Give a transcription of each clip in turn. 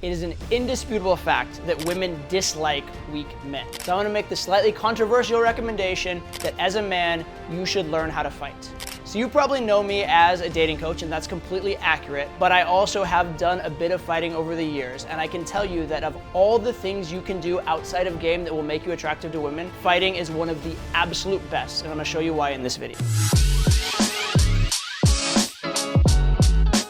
It is an indisputable fact that women dislike weak men. So I'm gonna make the slightly controversial recommendation that as a man, you should learn how to fight. So you probably know me as a dating coach, and that's completely accurate, but I also have done a bit of fighting over the years, and I can tell you that of all the things you can do outside of game that will make you attractive to women, fighting is one of the absolute best, and I'm gonna show you why in this video.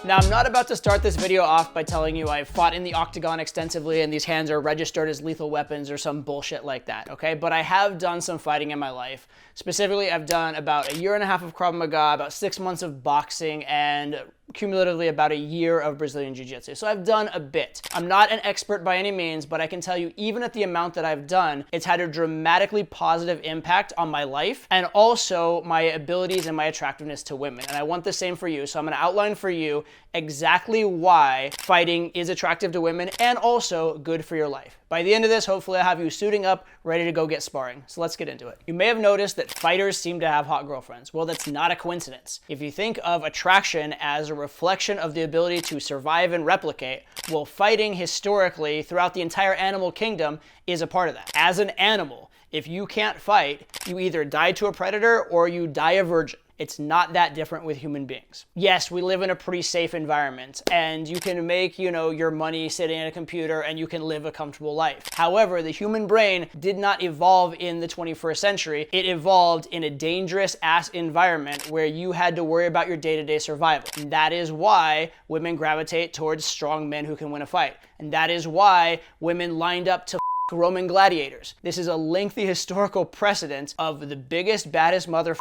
Now, I'm not about to start this video off by telling you I've fought in the octagon extensively and these hands are registered as lethal weapons or some bullshit like that, okay? But I have done some fighting in my life. Specifically, I've done about 1.5 years of Krav Maga, about 6 months of boxing, and cumulatively about 1 year of Brazilian Jiu-Jitsu. So I've done a bit. I'm not an expert by any means, but I can tell you even at the amount that I've done, it's had a dramatically positive impact on my life and also my abilities and my attractiveness to women. And I want the same for you. So I'm gonna outline for you exactly why fighting is attractive to women and also good for your life. By the end of this, hopefully I'll have you suiting up, ready to go get sparring. So let's get into it. You may have noticed that fighters seem to have hot girlfriends. Well, that's not a coincidence. If you think of attraction as a reflection of the ability to survive and replicate, well, fighting historically throughout the entire animal kingdom is a part of that. As an animal, if you can't fight, you either die to a predator or you die a virgin. It's not that different with human beings. Yes, we live in a pretty safe environment and you can make, your money sitting at a computer and you can live a comfortable life. However, the human brain did not evolve in the 21st century. It evolved in a dangerous ass environment where you had to worry about your day-to-day survival. And that is why women gravitate towards strong men who can win a fight. And that is why women lined up to Roman gladiators. This is a lengthy historical precedent of the biggest, baddest motherfucker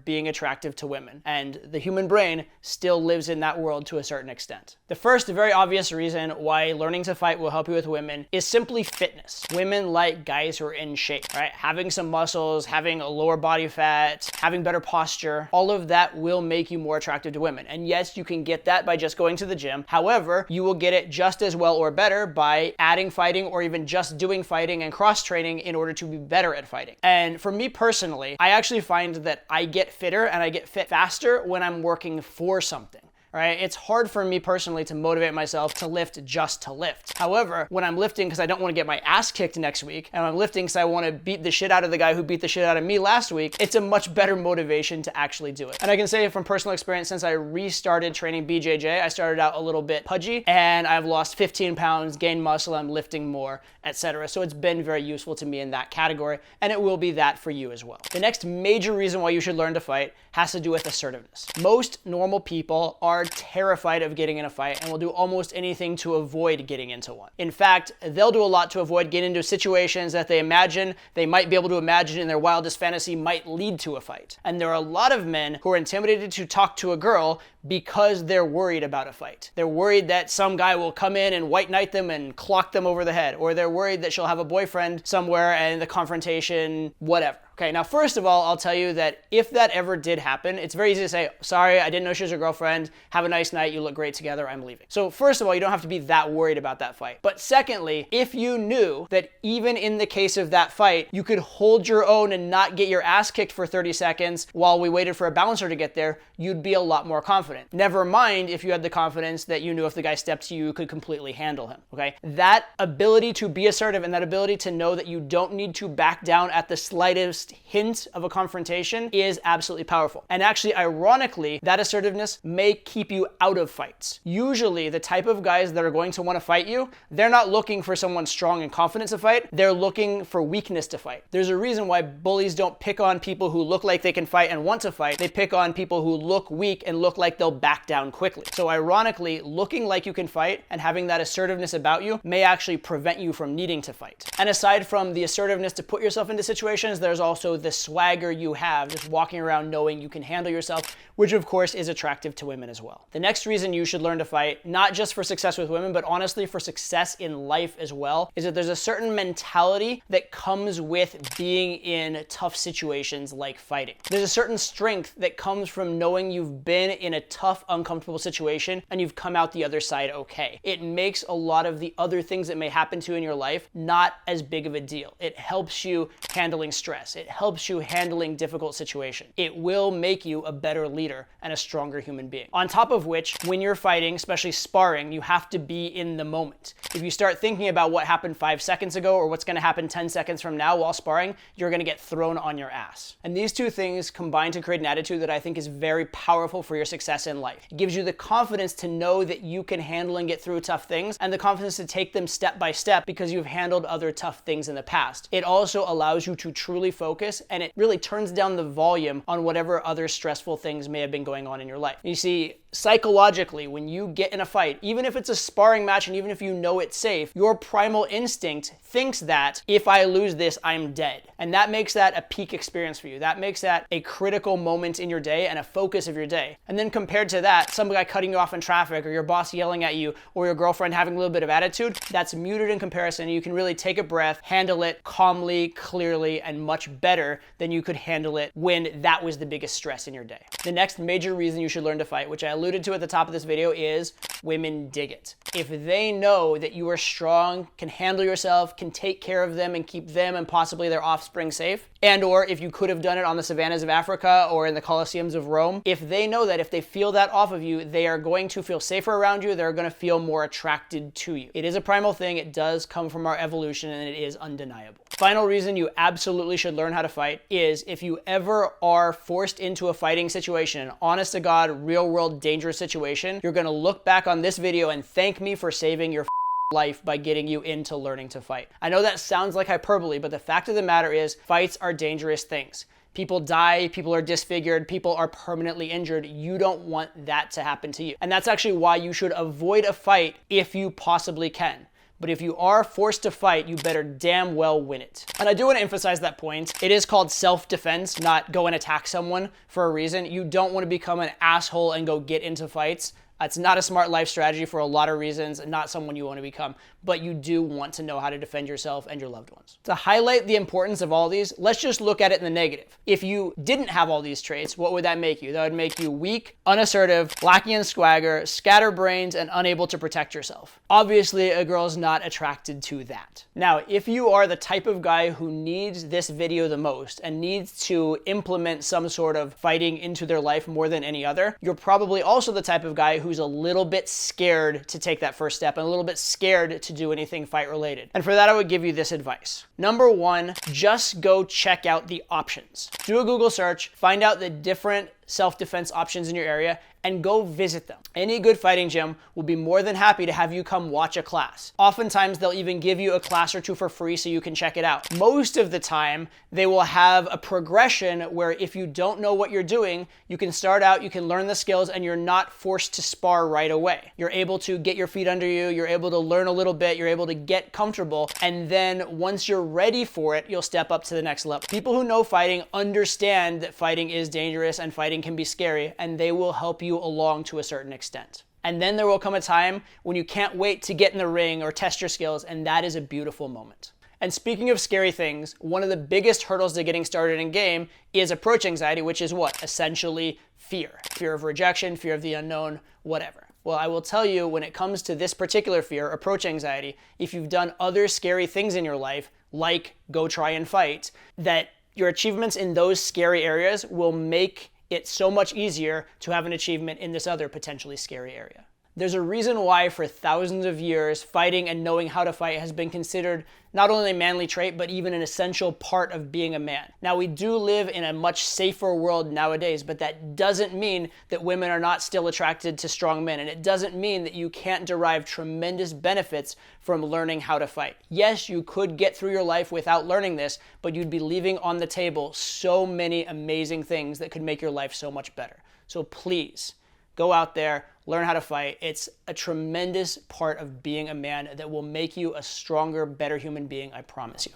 being attractive to women, and the human brain still lives in that world to a certain extent. The first very obvious reason why learning to fight will help you with women is simply fitness. Women like guys who are in shape, right? Having some muscles, having a lower body fat, having better posture, all of that will make you more attractive to women. And yes, you can get that by just going to the gym. However, you will get it just as well or better by adding fighting or even just doing fighting and cross-training in order to be better at fighting. And for me personally, I actually find that I get fitter and I get fit faster when I'm working for something. Right? It's hard for me personally to motivate myself to lift just to lift. However, when I'm lifting because I don't want to get my ass kicked next week, and I'm lifting because I want to beat the shit out of the guy who beat the shit out of me last week, it's a much better motivation to actually do it. And I can say from personal experience, since I restarted training BJJ, I started out a little bit pudgy, and I've lost 15 pounds, gained muscle, I'm lifting more, etc. So it's been very useful to me in that category, and it will be that for you as well. The next major reason why you should learn to fight has to do with assertiveness. Most normal people are terrified of getting in a fight and will do almost anything to avoid getting into one. In fact, they'll do a lot to avoid getting into situations that they imagine they might be able to imagine in their wildest fantasy might lead to a fight. And there are a lot of men who are intimidated to talk to a girl because they're worried about a fight. They're worried that some guy will come in and white knight them and clock them over the head, or they're worried that she'll have a boyfriend somewhere and the confrontation, whatever. Okay, now first of all, I'll tell you that if that ever did happen, it's very easy to say, sorry, I didn't know she was your girlfriend, have a nice night, you look great together, I'm leaving. So first of all, you don't have to be that worried about that fight. But secondly, if you knew that even in the case of that fight, you could hold your own and not get your ass kicked for 30 seconds while we waited for a bouncer to get there, you'd be a lot more confident. Never mind if you had the confidence that you knew if the guy stepped to you, could completely handle him, okay? That ability to be assertive and that ability to know that you don't need to back down at the slightest hint of a confrontation is absolutely powerful. And actually, ironically, that assertiveness may keep you out of fights. Usually, the type of guys that are going to want to fight you, they're not looking for someone strong and confident to fight, they're looking for weakness to fight. There's a reason why bullies don't pick on people who look like they can fight and want to fight. They pick on people who look weak and look like they'll back down quickly. So ironically, looking like you can fight and having that assertiveness about you may actually prevent you from needing to fight. And aside from the assertiveness to put yourself into situations, there's also the swagger you have just walking around knowing you can handle yourself, which of course is attractive to women as well. The next reason you should learn to fight, not just for success with women, but honestly for success in life as well, is that there's a certain mentality that comes with being in tough situations like fighting. There's a certain strength that comes from knowing you've been in a tough, uncomfortable situation and you've come out the other side okay. It makes a lot of the other things that may happen to you in your life not as big of a deal. It helps you handling stress. It it helps you handling difficult situations. It will make you a better leader and a stronger human being. On top of which, when you're fighting, especially sparring, you have to be in the moment. If you start thinking about what happened 5 seconds ago or what's going to happen 10 seconds from now while sparring, you're going to get thrown on your ass. And these two things combine to create an attitude that I think is very powerful for your success in life. It gives you the confidence to know that you can handle and get through tough things, and the confidence to take them step by step because you've handled other tough things in the past. It also allows you to truly focus, and it really turns down the volume on whatever other stressful things may have been going on in your life. You see, psychologically, when you get in a fight, even if it's a sparring match and even if you know it's safe, your primal instinct thinks that if I lose this, I'm dead. And that makes that a peak experience for you. That makes that a critical moment in your day and a focus of your day. And then compared to that, some guy cutting you off in traffic or your boss yelling at you or your girlfriend having a little bit of attitude, that's muted in comparison. You can really take a breath, handle it calmly, clearly, and much better than you could handle it when that was the biggest stress in your day. The next major reason you should learn to fight, which I alluded to at the top of this video, is women dig it. If they know that you are strong, can handle yourself, can take care of them and keep them and possibly their offspring safe, and or if you could have done it on the savannas of Africa or in the Colosseums of Rome, if they know that, if they feel that off of you, they are going to feel safer around you, they're going to feel more attracted to you. It is a primal thing, it does come from our evolution, and it is undeniable. Final reason you absolutely should learn how to fight is if you ever are forced into a fighting situation, an honest to God, real world dangerous situation, you're going to look back on this video and thank me for saving your life by getting you into learning to fight. I know that sounds like hyperbole, but the fact of the matter is fights are dangerous things. People die, people are disfigured, people are permanently injured. You don't want that to happen to you. And that's actually why you should avoid a fight if you possibly can. But if you are forced to fight, you better damn well win it. And I do want to emphasize that point. It is called self-defense, not go and attack someone for a reason. You don't want to become an asshole and go get into fights. It's not a smart life strategy for a lot of reasons, not someone you want to become, but you do want to know how to defend yourself and your loved ones. To highlight the importance of all these, let's just look at it in the negative. If you didn't have all these traits, what would that make you? That would make you weak, unassertive, lacking in swagger, scatterbrained, and unable to protect yourself. Obviously, a girl's not attracted to that. Now, if you are the type of guy who needs this video the most and needs to implement some sort of fighting into their life more than any other, you're probably also the type of guy who's a little bit scared to take that first step and a little bit scared to do anything fight related. And for that, I would give you this advice. Number one, just go check out the options. Do a Google search, find out the different self-defense options in your area, and go visit them. Any good fighting gym will be more than happy to have you come watch a class. Oftentimes, they'll even give you a class or two for free so you can check it out. Most of the time, they will have a progression where if you don't know what you're doing, you can start out, you can learn the skills, and you're not forced to spar right away. You're able to get your feet under you, you're able to learn a little bit, you're able to get comfortable, and then once you're ready for it, you'll step up to the next level. People who know fighting understand that fighting is dangerous and fighting can be scary, and they will help you along to a certain extent. And then there will come a time when you can't wait to get in the ring or test your skills, and that is a beautiful moment. And speaking of scary things, one of the biggest hurdles to getting started in game is approach anxiety, which is what? Essentially fear. Fear of rejection, fear of the unknown, whatever. Well, I will tell you, when it comes to this particular fear, approach anxiety, if you've done other scary things in your life, like go try and fight, that your achievements in those scary areas will make it so much easier to have an achievement in this other potentially scary area. There's a reason why for thousands of years, fighting and knowing how to fight has been considered not only a manly trait, but even an essential part of being a man. Now, we do live in a much safer world nowadays, but that doesn't mean that women are not still attracted to strong men, and it doesn't mean that you can't derive tremendous benefits from learning how to fight. Yes, you could get through your life without learning this, but you'd be leaving on the table so many amazing things that could make your life so much better. So please, go out there, learn how to fight. It's a tremendous part of being a man that will make you a stronger, better human being, I promise you.